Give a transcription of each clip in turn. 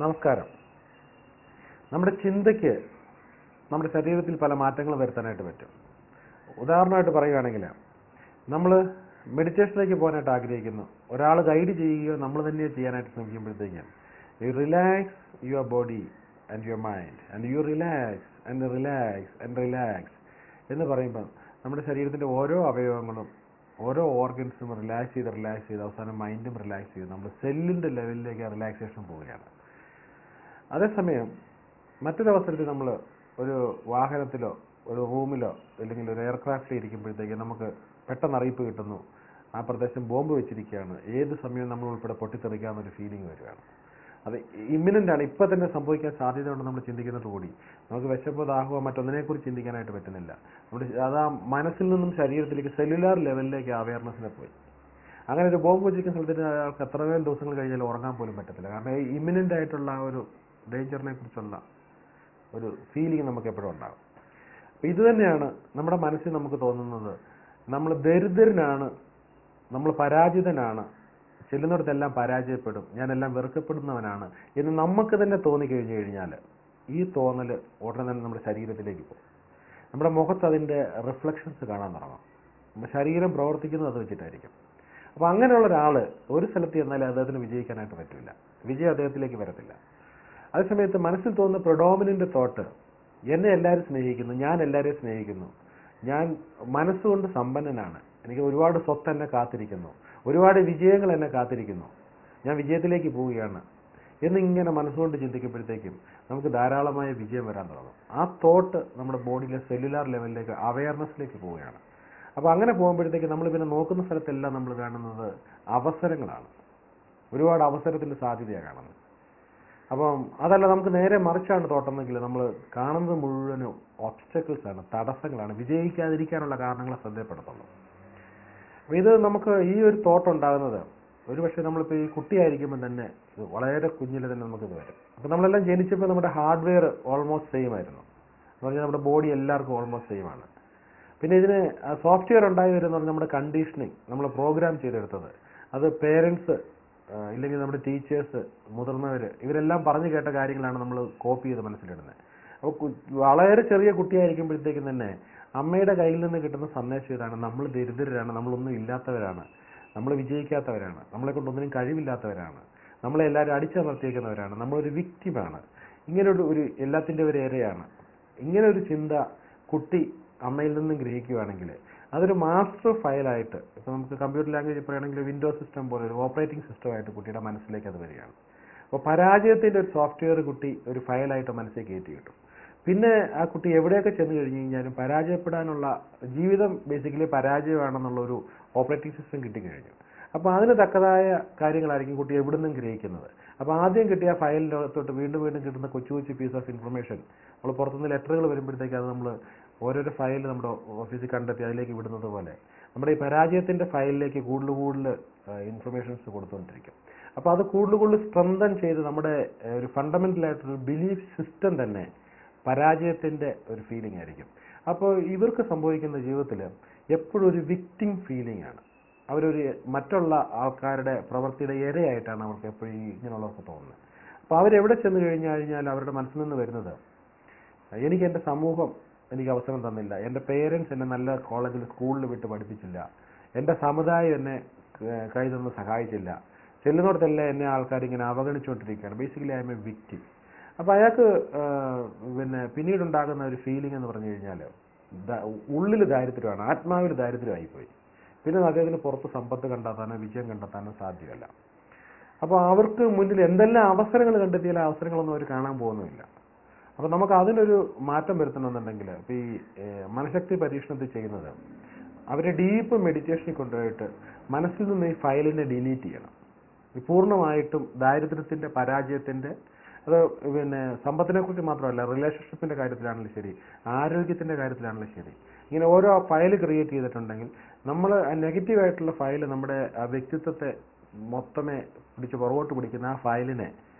നമസ്കാരം. നമ്മുടെ ചിന്തയ്ക്ക് നമ്മുടെ ശരീരത്തിൽ പല മാറ്റങ്ങൾ വരുത്താനായിട്ട് പറ്റും. ഉദാഹരണമായിട്ട് പറയുകയാണെങ്കിൽ, നമ്മൾ മെഡിറ്റേഷനിലേക്ക് പോകാനായിട്ട് ആഗ്രഹിക്കുന്നു. ഒരാൾ ഗൈഡ് ചെയ്യുകയോ നമ്മൾ തന്നെ ചെയ്യാനായിട്ട് ശ്രമിക്കുമ്പോഴത്തേക്കും you relax your body and your mind and you relax and relax and relax എന്ന് പറയുമ്പോൾ നമ്മുടെ ശരീരത്തിൻ്റെ ഓരോ അവയവങ്ങളും ഓരോ ഓർഗൻസും റിലാക്സ് ചെയ്ത് അവസാനം മൈൻഡും റിലാക്സ് ചെയ്ത് നമ്മൾ സെല്ലിൻ്റെ ലെവലിലേക്ക് റിലാക്സേഷൻ പോവുകയാണ്. അതേസമയം മറ്റൊരവസരത്തിൽ നമ്മൾ ഒരു വാഹനത്തിലോ ഒരു റൂമിലോ അല്ലെങ്കിൽ ഒരു എയർക്രാഫ്റ്റിൽ ഇരിക്കുമ്പോഴത്തേക്ക് നമുക്ക് പെട്ടെന്ന് അറിയിപ്പ് കിട്ടുന്നു, ആ പ്രദേശം ബോംബ് വെച്ചിരിക്കുകയാണ്, ഏത് സമയവും നമ്മൾ ഉൾപ്പെടെ പൊട്ടിത്തെറിക്കാമെന്നൊരു ഫീലിംഗ് വരികയാണ്. അത് ഇമ്മിനൻ്റാണ്, ഇപ്പം തന്നെ സംഭവിക്കാൻ സാധ്യതയുണ്ട്. നമ്മൾ ചിന്തിക്കുന്നത് കൂടി നമുക്ക് വിശപ്പോ ദാഹമോ മറ്റൊന്നിനെക്കുറിച്ച് ചിന്തിക്കാനായിട്ട് പറ്റുന്നില്ല. അത് ആ മനസ്സിൽ നിന്നും ശരീരത്തിലേക്ക് സെല്ലുലാർ ലെവലിലേക്ക് അവയർനെസ്സിനെ പോയി. അങ്ങനെ ഒരു ബോംബ് വെച്ചിരിക്കുന്ന സ്ഥലത്തിന് അയാൾക്ക് എത്രയും ദിവസങ്ങൾ കഴിഞ്ഞാൽ ഉറങ്ങാൻ പോലും പറ്റത്തില്ല. കാരണം ഈ ഇമ്മിനൻ്റ് ആയിട്ടുള്ള ആ ഒരു ഡേഞ്ചറിനെ കുറിച്ചുള്ള ഒരു ഫീലിംഗ് നമുക്ക് എപ്പോഴും ഉണ്ടാകും. അപ്പം ഇത് തന്നെയാണ് നമ്മുടെ മനസ്സിൽ നമുക്ക് തോന്നുന്നത്. നമ്മൾ ദരിദ്രനാണ്, നമ്മൾ പരാജിതനാണ്, ചെല്ലുന്നിടത്തെല്ലാം പരാജയപ്പെടും, ഞാനെല്ലാം വെറുക്കപ്പെടുന്നവനാണ് എന്ന് നമുക്ക് തന്നെ തോന്നിക്കഴിഞ്ഞു കഴിഞ്ഞാൽ ഈ തോന്നൽ ഉടനെ തന്നെ നമ്മുടെ ശരീരത്തിലേക്ക് പോകും. നമ്മുടെ മുഖത്ത് അതിൻ്റെ റിഫ്ലക്ഷൻസ് കാണാൻ തുടങ്ങും. നമ്മുടെ ശരീരം പ്രവർത്തിക്കുന്നത് അത് വെച്ചിട്ടായിരിക്കും. അപ്പോൾ അങ്ങനെയുള്ള ഒരാൾ ഒരു സ്ഥലത്ത് ചെന്നാൽ അദ്ദേഹത്തിന് വിജയിക്കാനായിട്ട് പറ്റില്ല, വിജയം അദ്ദേഹത്തിലേക്ക് വരത്തില്ല. അതേസമയത്ത് മനസ്സിൽ തോന്നുന്ന പ്രൊഡോമിനൻ്റ് തോട്ട്, എന്നെ എല്ലാവരും സ്നേഹിക്കുന്നു, ഞാൻ എല്ലാവരെയും സ്നേഹിക്കുന്നു, ഞാൻ മനസ്സുകൊണ്ട് സമ്പന്നനാണ്, എനിക്ക് ഒരുപാട് സ്വത്ത് എന്നെ കാത്തിരിക്കുന്നു, ഒരുപാട് വിജയങ്ങൾ എന്നെ കാത്തിരിക്കുന്നു, ഞാൻ വിജയത്തിലേക്ക് പോവുകയാണ് എന്നിങ്ങനെ മനസ്സുകൊണ്ട് ചിന്തിക്കുമ്പോഴത്തേക്കും നമുക്ക് ധാരാളമായ വിജയം വരാൻ തുടങ്ങും. ആ തോട്ട് നമ്മുടെ ബോഡിയിലെ സെല്ലുലാർ ലെവലിലേക്ക് അവയർനെസ്സിലേക്ക് പോവുകയാണ്. അപ്പോൾ അങ്ങനെ പോകുമ്പോഴത്തേക്ക് നമ്മൾ പിന്നെ നോക്കുന്ന സ്ഥലത്തെല്ലാം നമ്മൾ കാണുന്നത് അവസരങ്ങളാണ്, ഒരുപാട് അവസരത്തിൻ്റെ സാധ്യതയാണ് കാണുന്നത്. അപ്പം അതല്ല, നമുക്ക് നേരെ മറിച്ചാണ് തോട്ടുന്നെങ്കിൽ നമ്മൾ കാണുന്നത് മുഴുവനും ഒബ്സ്റ്റക്കിൾസ് ആണ്, തടസ്സങ്ങളാണ്, വിജയിക്കാതിരിക്കാനുള്ള കാരണങ്ങളെ ശ്രദ്ധപ്പെടുത്തുള്ളൂ. അപ്പോൾ ഇത് നമുക്ക് ഈ ഒരു തോട്ടുണ്ടാകുന്നത് ഒരുപക്ഷെ നമ്മളിപ്പോൾ ഈ കുട്ടിയായിരിക്കുമ്പോൾ തന്നെ വളരെ കുഞ്ഞിൽ തന്നെ നമുക്കിത് വരും. അപ്പോൾ നമ്മളെല്ലാം ജനിച്ചപ്പോൾ നമ്മുടെ ഹാർഡ്വെയർ ഓൾമോസ്റ്റ് സെയിം ആയിരുന്നു എന്ന് പറഞ്ഞാൽ നമ്മുടെ ബോഡി എല്ലാവർക്കും ഓൾമോസ്റ്റ് സെയിം ആണ്. പിന്നെ ഇതിന് സോഫ്റ്റ്വെയർ ഉണ്ടായി വരുന്ന പറഞ്ഞാൽ നമ്മുടെ കണ്ടീഷനിങ്, നമ്മൾ പ്രോഗ്രാം ചെയ്തെടുത്തത്, അത് പേരൻസ് ഇല്ലെങ്കിൽ നമ്മുടെ ടീച്ചേഴ്സ്, മുതിർന്നവർ, ഇവരെല്ലാം പറഞ്ഞു കേട്ട കാര്യങ്ങളാണ് നമ്മൾ കോപ്പി ചെയ്ത് മനസ്സിലിടുന്നത്. അപ്പോൾ വളരെ ചെറിയ കുട്ടിയായിരിക്കുമ്പോഴത്തേക്കും തന്നെ അമ്മയുടെ കയ്യിൽ നിന്ന് കിട്ടുന്ന സന്ദേശം ഇതാണ്: നമ്മൾ ദരിദ്രരാണ്, നമ്മളൊന്നും ഇല്ലാത്തവരാണ്, നമ്മൾ വിജയിക്കാത്തവരാണ്, നമ്മളെ കൊണ്ടൊന്നിനും കഴിവില്ലാത്തവരാണ്, നമ്മളെ എല്ലാവരും അടിച്ചമർത്തിയേക്കുന്നവരാണ്, നമ്മളൊരു വിക്റ്റിമാണ്, ഇങ്ങനെ ഒരു എല്ലാത്തിൻ്റെ ഒരു ഇരയാണ്. ഇങ്ങനെ ഒരു ചിന്ത കുട്ടി അമ്മയിൽ നിന്നും ഗ്രഹിക്കുകയാണെങ്കിൽ അതൊരു മാസ്റ്റർ ഫയലായിട്ട്, ഇപ്പോൾ നമുക്ക് കമ്പ്യൂട്ടർ ലാംഗ്വേജ് പറയുകയാണെങ്കിൽ വിൻഡോസ് സിസ്റ്റം പോലെ ഒരു ഓപ്പറേറ്റിംഗ് സിസ്റ്റമായിട്ട് കുട്ടിയുടെ മനസ്സിലേക്ക് അത് വരികയാണ്. അപ്പോൾ പരാജയത്തിൻ്റെ ഒരു സോഫ്റ്റ്വെയർ കുട്ടി ഒരു ഫയലായിട്ട് മനസ്സിൽ കയറ്റി കിട്ടും. പിന്നെ ആ കുട്ടി എവിടെയൊക്കെ ചെന്ന് കഴിഞ്ഞ് കഴിഞ്ഞാലും പരാജയപ്പെടാനുള്ള ജീവിതം ബേസിക്കലി പരാജയമാണെന്നുള്ളൊരു ഓപ്പറേറ്റിംഗ് സിസ്റ്റം കിട്ടിക്കഴിഞ്ഞു. അപ്പോൾ അതിന് തക്കതായ കാര്യങ്ങളായിരിക്കും കുട്ടി എവിടെ നിന്നും ഗ്രഹിക്കുന്നത്. അപ്പോൾ ആദ്യം കിട്ടിയ ഫയലിൻ്റെ അകത്തോട്ട് വീണ്ടും കിട്ടുന്ന കൊച്ചു കൊച്ചു പീസ് ഓഫ് ഇൻഫർമേഷൻ, നമ്മൾ പുറത്തുനിന്ന് ലെറ്ററുകൾ വരുമ്പോഴത്തേക്ക് അത് നമ്മൾ ഓരോരോ ഫയൽ നമ്മുടെ ഓഫീസിൽ കണ്ടെത്തി അതിലേക്ക് വിടുന്നത് പോലെ നമ്മുടെ ഈ പരാജയത്തിൻ്റെ ഫയലിലേക്ക് കൂടുതൽ ഇൻഫർമേഷൻസ് കൊടുത്തുകൊണ്ടിരിക്കും. അപ്പോൾ അത് കൂടുതൽ സ്ട്രെങ്തൻ ചെയ്ത് നമ്മുടെ ഒരു ഫണ്ടമെൻ്റലായിട്ടൊരു ബിലീഫ് സിസ്റ്റം തന്നെ പരാജയത്തിൻ്റെ ഒരു ഫീലിംഗ് ആയിരിക്കും. അപ്പോൾ ഇവർക്ക് സംഭവിക്കുന്ന ജീവിതത്തിൽ എപ്പോഴും ഒരു വിക്ടിം ഫീലിംഗ് ആണ്. അവരൊരു മറ്റുള്ള ആൾക്കാരുടെ പ്രവൃത്തിയുടെ ഇരയായിട്ടാണ് അവർക്ക് എപ്പോഴും ഇങ്ങനെയുള്ളവർക്ക് തോന്നുന്നത്. അപ്പോൾ അവരെവിടെ ചെന്ന് കഴിഞ്ഞാൽ അവരുടെ മനസ്സിൽ നിന്ന് വരുന്നത്, എനിക്ക് എൻ്റെ സമൂഹം എനിക്ക് അവസരം തന്നില്ല, എൻ്റെ പേരൻസ് എന്നെ നല്ല കോളേജിൽ സ്കൂളിൽ വിട്ട് പഠിപ്പിച്ചില്ല, എൻ്റെ സമുദായം എന്നെ കൈ തന്ന് സഹായിച്ചില്ല, ചെല്ലുന്നിടത്തെല്ലാം എന്നെ ആൾക്കാർ ഇങ്ങനെ അവഗണിച്ചുകൊണ്ടിരിക്കുകയാണ്. Basically I am a victim. അപ്പോൾ അയാൾക്ക് പിന്നീടുണ്ടാകുന്ന ഒരു ഫീലിംഗ് എന്ന് പറഞ്ഞു കഴിഞ്ഞാൽ ഉള്ളിൽ ദാരിദ്ര്യമാണ്, ആത്മാവിൽ ദാരിദ്ര്യമായിപ്പോയി. പിന്നെ അദ്ദേഹത്തിന് പുറത്ത് സമ്പത്ത് കണ്ടെത്താനോ വിജയം കണ്ടെത്താനോ സാധ്യമല്ല. അപ്പോൾ അവർക്ക് മുന്നിൽ എന്തെല്ലാം അവസരങ്ങൾ കണ്ടെത്തിയാൽ ആ അവസരങ്ങളൊന്നും അവർ കാണാൻ പോകുന്നുമില്ല. അപ്പോൾ നമുക്ക് അതിനൊരു മാറ്റം വരുത്തണമെന്നുണ്ടെങ്കിൽ ഇപ്പോൾ ഈ മനഃശക്തി പരീക്ഷണത്തിൽ ചെയ്യുന്നത് അവരെ ഡീപ്പ് മെഡിറ്റേഷനിൽ കൊണ്ടുപോയിട്ട് മനസ്സിൽ നിന്ന് ഈ ഫയലിനെ ഡിലീറ്റ് ചെയ്യണം. പൂർണ്ണമായിട്ടും ദാരിദ്ര്യത്തിൻ്റെ, പരാജയത്തിൻ്റെ, അത് സമ്പത്തിനെക്കുറിച്ച് മാത്രമല്ല, റിലേഷൻഷിപ്പിൻ്റെ കാര്യത്തിലാണെങ്കിലും ശരി, ആരോഗ്യത്തിൻ്റെ കാര്യത്തിലാണെങ്കിലും ശരി, ഇങ്ങനെ ഓരോ ഫയൽ ക്രിയേറ്റ് ചെയ്തിട്ടുണ്ടെങ്കിൽ നമ്മൾ ആ നെഗറ്റീവായിട്ടുള്ള ഫയൽ നമ്മുടെ ആ വ്യക്തിത്വത്തെ മൊത്തമേ പിടിച്ച് പുറകോട്ട് പിടിക്കുന്ന ആ ഫയലിനെ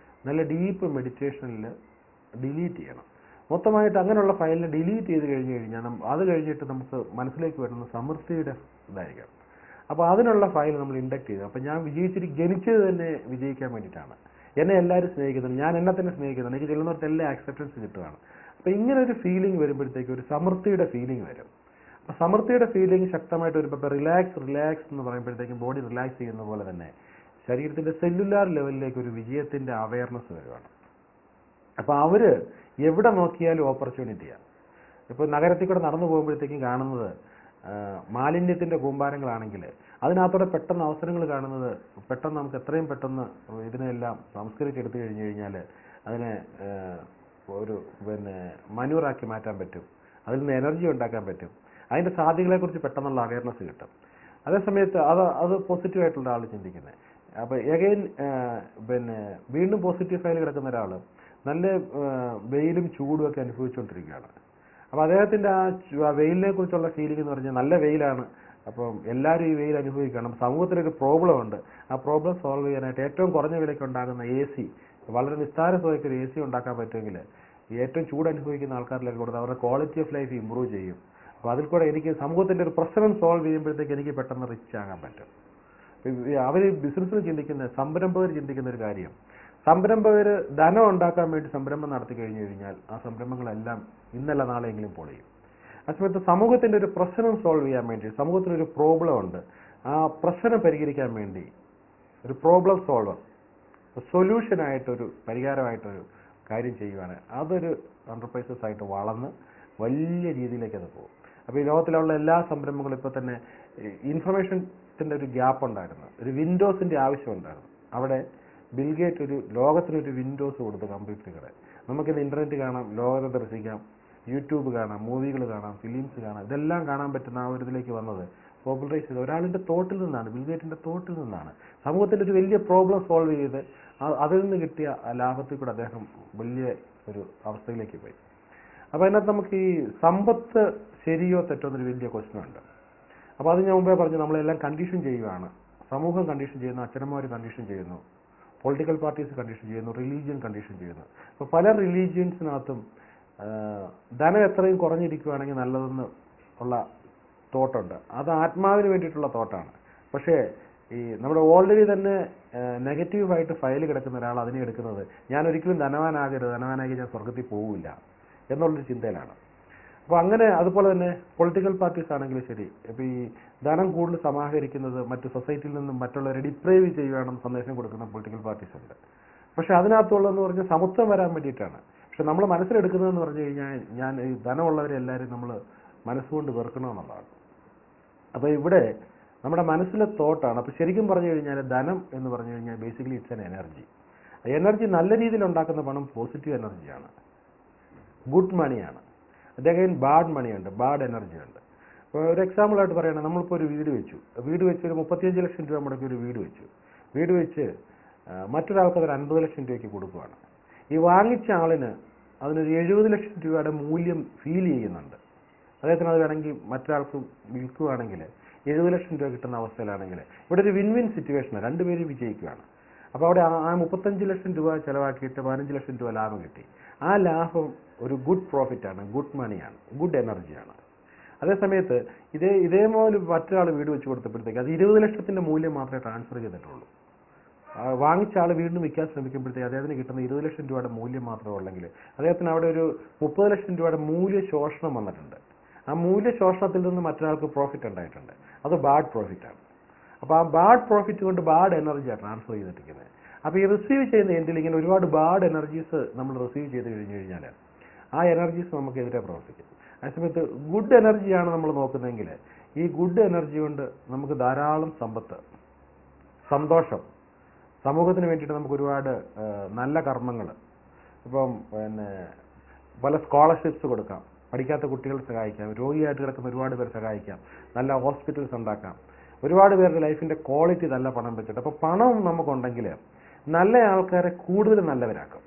നല്ല ഡീപ്പ് മെഡിറ്റേഷനിൽ ഡിലീറ്റ് ചെയ്യണം. മൊത്തമായിട്ട് അങ്ങനെയുള്ള ഫയലിനെ ഡിലീറ്റ് ചെയ്ത് കഴിഞ്ഞാൽ അത് കഴിഞ്ഞിട്ട് നമുക്ക് മനസ്സിലേക്ക് വരുന്ന സമൃദ്ധിയുടെ ഇതായിരിക്കണം. അപ്പോൾ അതിനുള്ള ഫയൽ നമ്മൾ ഇൻഡക്ട് ചെയ്തു. അപ്പോൾ ഞാൻ ജനിച്ചത് തന്നെ വിജയിക്കാൻ വേണ്ടിയിട്ടാണ്, എന്നെ എല്ലാവരും സ്നേഹിക്കുന്നുണ്ട്, ഞാൻ എന്നെ തന്നെ സ്നേഹിക്കുന്നുണ്ട്, എനിക്ക് ചെല്ലുന്നിടത്ത് എല്ലാ ആക്സെപ്റ്റൻസ് കിട്ടുകയാണ്. അപ്പോൾ ഇങ്ങനെ ഒരു ഫീലിംഗ് വരുമ്പോഴത്തേക്ക് ഒരു സമൃദ്ധിയുടെ ഫീലിംഗ് വരും. അപ്പോൾ സമൃദ്ധിയുടെ ഫീലിംഗ് ശക്തമായിട്ട് വരുമ്പോൾ ഇപ്പോൾ റിലാക്സ് എന്ന് പറയുമ്പോഴത്തേക്കും ബോഡി റിലാക്സ് ചെയ്യുന്ന പോലെ തന്നെ ശരീരത്തിൻ്റെ സെല്ലുലാർ ലെവലിലേക്ക് ഒരു വിജയത്തിൻ്റെ അവയർനെസ് വരുവാണ്. അപ്പോൾ അവർ എവിടെ നോക്കിയാലും ഓപ്പർച്യൂണിറ്റിയാണ്. ഇപ്പോൾ നഗരത്തിൽ കൂടെ നടന്നു പോകുമ്പോഴത്തേക്കും കാണുന്നത് മാലിന്യത്തിൻ്റെ കൂമ്പാരങ്ങളാണെങ്കിൽ അതിനകത്തൂടെ പെട്ടെന്ന് അവസരങ്ങൾ കാണുന്നത് പെട്ടെന്ന് നമുക്ക് എത്രയും പെട്ടെന്ന് ഇതിനെല്ലാം സംസ്കരിച്ചെടുത്തു കഴിഞ്ഞു കഴിഞ്ഞാൽ അതിനെ ഒരു മനുവറാക്കി മാറ്റാൻ പറ്റും, അതിൽ നിന്ന് എനർജി ഉണ്ടാക്കാൻ പറ്റും, അതിൻ്റെ സാധ്യതകളെക്കുറിച്ച് പെട്ടെന്നുള്ള അവയർനെസ് കിട്ടും. അതേസമയത്ത് അത് പോസിറ്റീവായിട്ടുള്ള ആൾ ചിന്തിക്കുന്നത്. അപ്പോൾ എഗെയിൻ വീണ്ടും പോസിറ്റീവ് ഫയൽ കിടക്കുന്ന ഒരാൾ നല്ല വെയിലും ചൂടും ഒക്കെ അനുഭവിച്ചുകൊണ്ടിരിക്കുകയാണ്. അപ്പോൾ അദ്ദേഹത്തിൻ്റെ ആ വെയിലിനെ കുറിച്ചുള്ള ഫീലിംഗ് എന്ന് പറഞ്ഞാൽ നല്ല വെയിലാണ്, അപ്പം എല്ലാവരും ഈ വെയിൽ അനുഭവിക്കണം, സമൂഹത്തിലൊരു പ്രോബ്ലം ഉണ്ട്, ആ പ്രോബ്ലം സോൾവ് ചെയ്യാനായിട്ട് ഏറ്റവും കുറഞ്ഞ വിലയ്ക്ക് ഉണ്ടാകുന്ന AC, വളരെ നിസ്സാര തുകയ്ക്ക് ഒരു AC ഉണ്ടാക്കാൻ പറ്റുമെങ്കിൽ ഏറ്റവും ചൂട് അനുഭവിക്കുന്ന ആൾക്കാരിലേക്ക് കൊടുത്ത് അവരുടെ ക്വാളിറ്റി ഓഫ് ലൈഫ് ഇമ്പ്രൂവ് ചെയ്യും. അപ്പോൾ അതിൽ കൂടെ എനിക്ക് സമൂഹത്തിൻ്റെ ഒരു പ്രശ്നം സോൾവ് ചെയ്യുമ്പോഴത്തേക്ക് എനിക്ക് പെട്ടെന്ന് റിച്ച് ആകാൻ പറ്റും. അവർ ബിസിനസ്സിൽ ചിന്തിക്കുന്ന സംരംഭകർ ചിന്തിക്കുന്ന ഒരു കാര്യം, സംരംഭകർ ധനം ഉണ്ടാക്കാൻ വേണ്ടി സംരംഭം നടത്തി കഴിഞ്ഞു കഴിഞ്ഞാൽ ആ സംരംഭങ്ങളെല്ലാം ഇന്നല്ല നാളെയെങ്കിലും പൊളിയും. ആ സമയത്ത് സമൂഹത്തിൻ്റെ ഒരു പ്രശ്നം സോൾവ് ചെയ്യാൻ വേണ്ടി, സമൂഹത്തിനൊരു പ്രോബ്ലം ഉണ്ട്, ആ പ്രശ്നം പരിഹരിക്കാൻ വേണ്ടി ഒരു പ്രോബ്ലം സോൾവർ, സൊല്യൂഷനായിട്ടൊരു പരിഹാരമായിട്ടൊരു കാര്യം ചെയ്യുവാണ്, അതൊരു എൻ്റർപ്രൈസസ് ആയിട്ട് വളർന്ന് വലിയ രീതിയിലേക്ക് അത് പോകും. അപ്പോൾ ഈ ലോകത്തിലുള്ള എല്ലാ സംരംഭങ്ങളും ഇപ്പോൾ തന്നെ ഇൻഫർമേഷൻ്റെ ഒരു ഗ്യാപ്പ് ഉണ്ടായിരുന്നു, ഒരു വിൻഡോസിൻ്റെ ആവശ്യമുണ്ടായിരുന്നു. അവിടെ ബിൽഗേറ്റ് ഒരു ലോകത്തിനൊരു വിൻഡോസ് കൊടുത്തു കമ്പ്യൂട്ടറുകളെ. നമുക്കിന്ന് ഇൻ്റർനെറ്റ് കാണാം, ലോകത്തെ ദർശിക്കാം, യൂട്യൂബ് കാണാം, മൂവികൾ കാണാം, ഫിലിംസ് കാണാം, ഇതെല്ലാം കാണാൻ പറ്റുന്ന ആ ഒരു ഇതിലേക്ക് വന്നത് പോപ്പുലറൈസ് ചെയ്ത് ഒരാളിൻ്റെ തോട്ടിൽ നിന്നാണ്, ബിൽഗേറ്റിൻ്റെ തോട്ടിൽ നിന്നാണ്. സമൂഹത്തിൻ്റെ ഒരു വലിയ പ്രോബ്ലം സോൾവ് ചെയ്ത് അതിൽ നിന്ന് കിട്ടിയ ലാഭത്തിൽ കൂടെ അദ്ദേഹം വലിയ ഒരു അവസ്ഥയിലേക്ക് പോയി. അപ്പോൾ അതിനകത്ത് നമുക്ക് ഈ സമ്പത്ത് ശരിയോ തെറ്റോ എന്നൊരു വലിയ ക്വസ്റ്റ്യൻ ഉണ്ട്. അപ്പോൾ അത് ഞാൻ മുമ്പേ പറഞ്ഞു, നമ്മളെല്ലാം കണ്ടീഷൻ ചെയ്യുകയാണ്. സമൂഹം കണ്ടീഷൻ ചെയ്യുന്നു, അച്ഛനമ്മമാർ കണ്ടീഷൻ ചെയ്യുന്നു, പൊളിറ്റിക്കൽ പാർട്ടീസ് കണ്ടീഷൻ ചെയ്യുന്നു, റിലീജിയൻ കണ്ടീഷൻ ചെയ്യുന്നു. അപ്പോൾ പല റിലീജിയൻസിനകത്തും ധനം എത്രയും കുറഞ്ഞിരിക്കുകയാണെങ്കിൽ നല്ലതെന്ന് ഉള്ള തോട്ടുണ്ട്. അത് ആത്മാവിന് വേണ്ടിയിട്ടുള്ള തോട്ടാണ്. പക്ഷേ ഈ നമ്മുടെ ഓൾറെഡി തന്നെ നെഗറ്റീവായിട്ട് ഫയൽ കിടക്കുന്ന ഒരാൾ അതിനെ എടുക്കുന്നത് ഞാൻ ഒരിക്കലും ധനവാനാಗಿ ഞാൻ സ്വർഗത്തിൽ പോവില്ല എന്നുള്ളൊരു ചിന്തയിലാണ്. അപ്പോൾ അങ്ങനെ അതുപോലെ തന്നെ പൊളിറ്റിക്കൽ പാർട്ടീസ് ആണെങ്കിലും ശരി, ഇപ്പോൾ ഈ ധനം കൂടുതൽ സമാഹരിക്കുന്നത് മറ്റ് സൊസൈറ്റിയിൽ നിന്നും മറ്റുള്ളവരെ ഡിപ്രൈവ് ചെയ്യുകയാണെന്ന് സന്ദേശം കൊടുക്കുന്ന പൊളിറ്റിക്കൽ പാർട്ടീസ് ഉണ്ട്. പക്ഷേ അതിനകത്തുള്ളതെന്ന് പറഞ്ഞാൽ സമത്വം വരാൻ വേണ്ടിയിട്ടാണ്. പക്ഷെ നമ്മൾ മനസ്സിലെടുക്കുന്നതെന്ന് പറഞ്ഞു കഴിഞ്ഞാൽ ഞാൻ ഈ ധനമുള്ളവരെ എല്ലാവരും നമ്മൾ മനസ്സുകൊണ്ട് വെറുക്കണമെന്നുള്ളതാണ്. അപ്പോൾ ഇവിടെ നമ്മുടെ മനസ്സിലെ തോട്ടാണ്. അപ്പോൾ ശരിക്കും പറഞ്ഞു കഴിഞ്ഞാൽ ധനം എന്ന് പറഞ്ഞു കഴിഞ്ഞാൽ basically it's an energy. Energy നല്ല രീതിയിൽ ഉണ്ടാക്കുന്ന പണം പോസിറ്റീവ് എനർജിയാണ്, ഗുഡ് മണിയാണ്. അതേകൈൻ ബാഡ് മണിയുണ്ട്, ബാഡ് എനർജി ഉണ്ട്. ഇപ്പോൾ ഒരു എക്സാമ്പിളായിട്ട് പറയുകയാണെങ്കിൽ നമ്മളിപ്പോൾ ഒരു വീട് വെച്ചു ഒരു 35 ലക്ഷം രൂപ മുടക്കി ഒരു വീട് വെച്ച് മറ്റൊരാൾക്ക് അതൊരു 50 ലക്ഷം രൂപയ്ക്ക് കൊടുക്കുകയാണ്. ഈ വാങ്ങിച്ച ആളിന് അതിനൊരു 70 ലക്ഷം രൂപയുടെ മൂല്യം ഫീൽ ചെയ്യുന്നുണ്ട്. അദ്ദേഹത്തിന് അത് വേണമെങ്കിൽ മറ്റൊരാൾക്ക് വിൽക്കുകയാണെങ്കിൽ 70 ലക്ഷം രൂപ കിട്ടുന്ന അവസ്ഥയിലാണെങ്കിൽ ഇവിടെ ഒരു വിൻ വിൻ സിറ്റുവേഷനാണ്, രണ്ടുപേരും വിജയിക്കുകയാണ്. അപ്പോൾ അവിടെ ആ 35 ലക്ഷം രൂപ ചിലവാക്കിയിട്ട് 15 ലക്ഷം രൂപ ലാഭം കിട്ടി. ആ ലാഭം ഒരു ഗുഡ് പ്രോഫിറ്റാണ്, ഗുഡ് മണിയാണ്, ഗുഡ് എനർജിയാണ്. അതേസമയത്ത് ഇതേപോലെ മറ്റൊരാൾ വീട് വെച്ച് കൊടുത്തപ്പോഴത്തേക്ക് അത് 20 ലക്ഷത്തിൻ്റെ മൂല്യം മാത്രമേ ട്രാൻസ്ഫർ ചെയ്തിട്ടുള്ളൂ. വാങ്ങിച്ച ആൾ വീണ്ടും വിൽക്കാൻ ശ്രമിക്കുമ്പോഴത്തേക്ക് അദ്ദേഹത്തിന് കിട്ടുന്ന 20 ലക്ഷം രൂപയുടെ മൂല്യം മാത്രമേ ഉള്ളെങ്കിൽ അദ്ദേഹത്തിന് അവിടെ ഒരു 30 ലക്ഷം രൂപയുടെ മൂല്യശോഷണം വന്നിട്ടുണ്ട്. ആ മൂല്യശോഷണത്തിൽ നിന്ന് മറ്റൊരാൾക്ക് പ്രോഫിറ്റ് ഉണ്ടായിട്ടുണ്ട്, അത് ബാഡ് പ്രോഫിറ്റാണ്. അപ്പോൾ ആ ബാഡ് പ്രോഫിറ്റ് കൊണ്ട് ബാഡ് എനർജിയാണ് ട്രാൻസ്ഫർ ചെയ്തിരിക്കുന്നത്. അപ്പോൾ ഈ റിസീവ് ചെയ്യുന്ന എന്തിൽ ഇങ്ങനെ ഒരുപാട് ബാഡ് എനർജീസ് നമ്മൾ റിസീവ് ചെയ്ത് കഴിഞ്ഞ് കഴിഞ്ഞാൽ ആ എനർജീസ് നമുക്കെതിരെ പ്രവർത്തിക്കും. അതേസമയത്ത് ഗുഡ് എനർജിയാണ് നമ്മൾ നോക്കുന്നതെങ്കിൽ ഈ ഗുഡ് എനർജി കൊണ്ട് നമുക്ക് ധാരാളം സമ്പത്ത്, സന്തോഷം, സമൂഹത്തിന് വേണ്ടിയിട്ട് നമുക്ക് ഒരുപാട് നല്ല കർമ്മങ്ങൾ, ഇപ്പം പല സ്കോളർഷിപ്സ് കൊടുക്കാം, പഠിക്കാത്ത കുട്ടികളെ സഹായിക്കാം, രോഗിയായിട്ട് കിടക്കുന്ന ഒരുപാട് പേരെ സഹായിക്കാം, നല്ല ഹോസ്പിറ്റൽസ് ഉണ്ടാക്കാം, ഒരുപാട് പേരുടെ ലൈഫിൻ്റെ ക്വാളിറ്റി നല്ല പണം വെച്ചിട്ട്. അപ്പോൾ പണം നമുക്കുണ്ടെങ്കിൽ നല്ല ആൾക്കാരെ കൂടുതൽ നല്ലവരാക്കും.